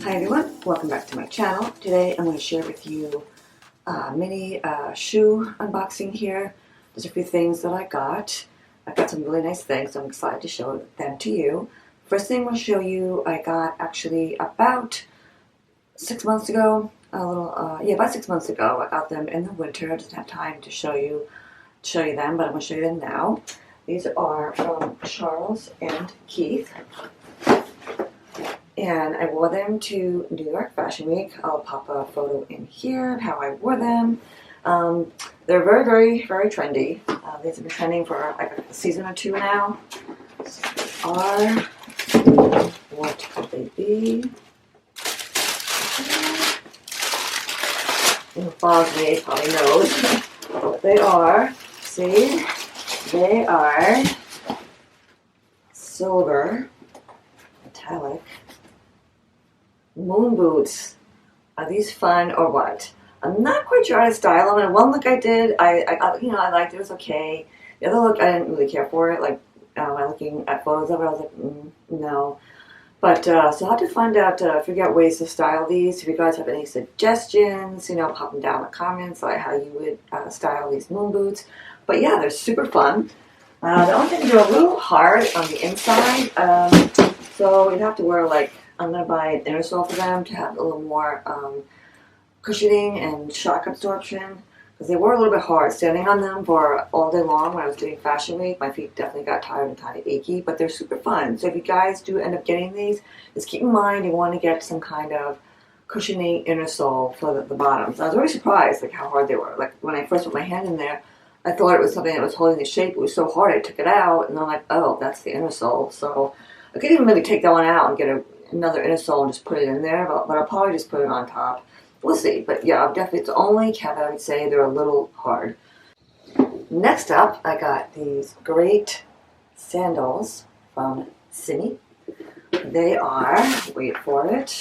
Hi everyone, welcome back to my channel. Today I'm going to share with you a mini shoe unboxing here. There's a few things that I got. Some really nice things, so I'm excited to show them to you. First thing I'm going to show you, I got actually about 6 months ago, about 6 months ago. I got them in the winter. I didn't have time to show you them, but I'm going to show you them now. These are from Charles and Keith. And I wore them to New York Fashion Week. I'll pop a photo in here of how I wore them. They're very, very, very trendy. These have been trending for like a season or two now. So what could they be? Who follows me probably knows what they are. See? They are silver metallic moon boots. Are these fun or what? I'm not quite sure how to style them. And one look I did, I liked it. It was okay. The other look, I didn't really care for it. Like, by looking at photos of it, I was like, no. But, so I'll have to find out, figure out ways to style these. If you guys have any suggestions, pop them down in the comments, like how you would style these moon boots. But yeah, they're super fun. The only thing, they're a little hard on the inside. So you'd have to wear, like, I'm going to buy an inner sole for them to have a little more cushioning and shock absorption, because they were a little bit hard. Standing on them for all day long when I was doing Fashion Week, my feet definitely got tired and kind of achy, but they're super fun. So if you guys do end up getting these, just keep in mind you want to get some kind of cushioning inner sole for the bottoms. I was really surprised like how hard they were. Like when I first put my hand in there, I thought it was something that was holding the shape. It was so hard I took it out, and I'm like, oh, that's the inner sole. So I could even maybe take that one out and get another inner sole and just put it in there, but I'll probably just put it on top. We'll see. But yeah, definitely, it's the only caveat I would say they're a little hard. Next up, I got these great sandals from Simmi. They are, wait for it,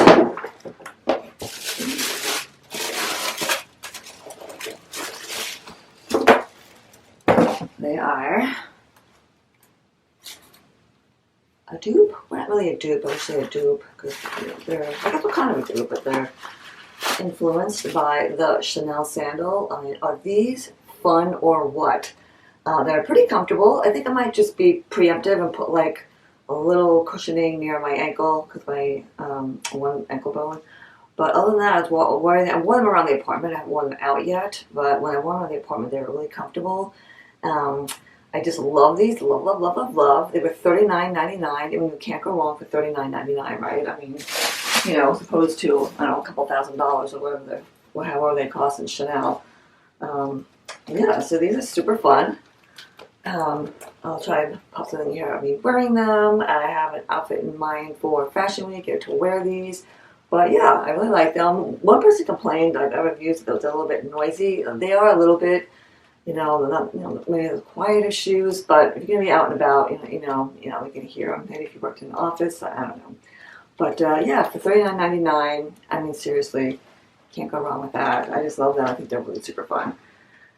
they are a dupe? Well, not really a dupe, I would say a dupe, because they're, I guess what kind of a dupe, but they're influenced by the Chanel sandal. I mean, are these fun or what? They're pretty comfortable. I think I might just be preemptive and put like a little cushioning near my ankle, because my one ankle bone. But other than that, I wore them around the apartment. I haven't worn them out yet, but when I wore them around the apartment, they were really comfortable. I just love these. Love, love, love, love, love. They were $39.99. I mean, you can't go wrong for $39.99, right? I mean, as opposed to, I don't know, a couple $1,000s or however they cost in Chanel. Yeah, so these are super fun. I'll try and pop something here of me wearing them. I have an outfit in mind for Fashion Week to wear these. But yeah, I really like them. One person complained, I've reviews that they're a little bit noisy. They are a little bit, they're not, maybe the quietest shoes, but if you're gonna be out and about, you can hear them. Maybe if you worked in an office, I don't know. But yeah, for $39.99, I mean, seriously, can't go wrong with that. I just love them. I think they're really super fun.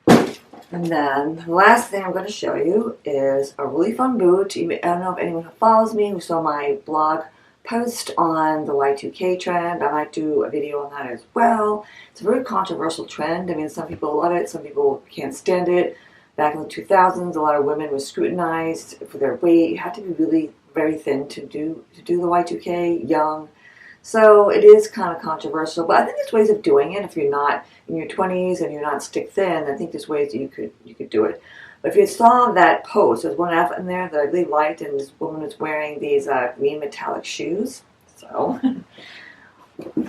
And then the last thing I'm going to show you is a really fun boot. I don't know if anyone who follows me who saw my blog post on the Y2K trend. I might do a video on that as well. It's a very controversial trend. I mean, some people love it, some people can't stand it. Back in the 2000s, a lot of women were scrutinized for their weight. You had to be really very thin to do the Y2K, young. So it is kind of controversial, but I think there's ways of doing it. If you're not in your 20s and you're not stick thin, I think there's ways that you could do it. But if you saw that post, there's one outfit in there that I really liked, and this woman was wearing these green metallic shoes. So,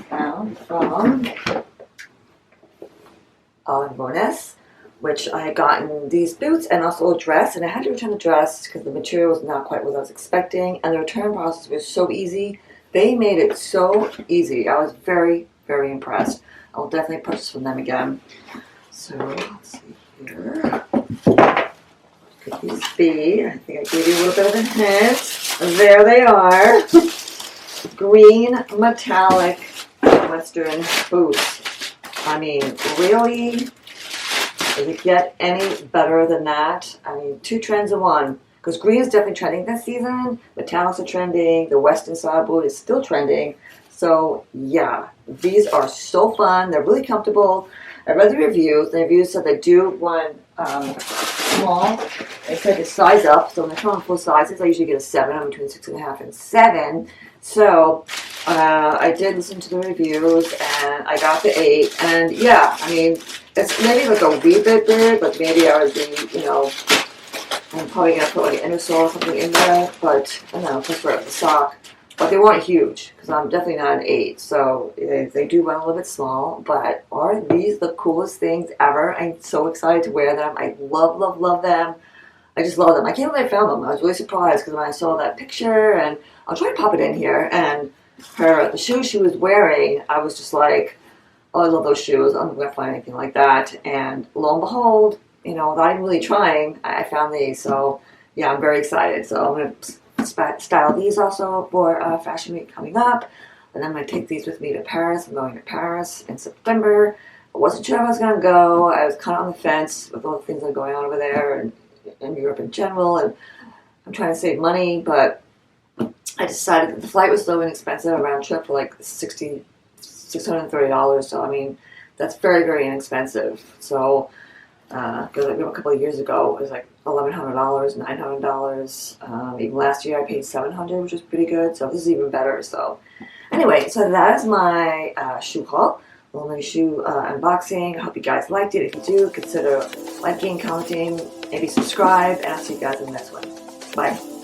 found from Bonas, which I had gotten these boots and also a dress, and I had to return the dress because the material was not quite what I was expecting, and the return process was so easy. They made it so easy. I was very, very impressed. I'll definitely purchase from them again. So, let's see here. What could these be? I think I gave you a little bit of a hint. There they are. Green metallic Western boots. I mean, really? Does it get any better than that? I mean, two trends in one. Because green is definitely trending this season. Metallics are trending. The Western style boot is still trending. So yeah, these are so fun. They're really comfortable. I read the reviews. The reviews said they do one small. They said to size up. So when they come in full sizes, I usually get a 7. I'm between 6.5 and 7. So I did listen to the reviews and I got the 8. And yeah, I mean, it's maybe like a wee bit big. Like maybe I would be, you know, I'm probably gonna put like an inner sole or something in there. But I don't know, just for the sock. But they weren't huge because I'm definitely not an 8, so they do run a little bit small. But are these the coolest things ever? I'm so excited to wear them. I love, love, love them. I just love them. I can't believe I found them. I was really surprised because when I saw that picture, and I'll try to pop it in here, and the shoes she was wearing, I was just like, oh, I love those shoes. I'm not going to find anything like that. And lo and behold, you know, without even really trying, I found these. So yeah, I'm very excited. So I'm going to style these also for Fashion Week coming up, and I'm going to take these with me to Paris. I'm going to Paris in September. I wasn't sure if I was going to go. I was kind of on the fence with all the things that are going on over there and in Europe in general, and I'm trying to save money, but I decided that the flight was so inexpensive, a round trip for like $630. So I mean, that's very, very inexpensive. So because a couple of years ago it was like $1,100, $900. Even last year I paid $700, which was pretty good. So this is even better. So anyway, so that is my shoe haul, a little mini shoe unboxing. I hope you guys liked it. If you do, consider liking, commenting, maybe subscribe, and I'll see you guys in the next one. Bye.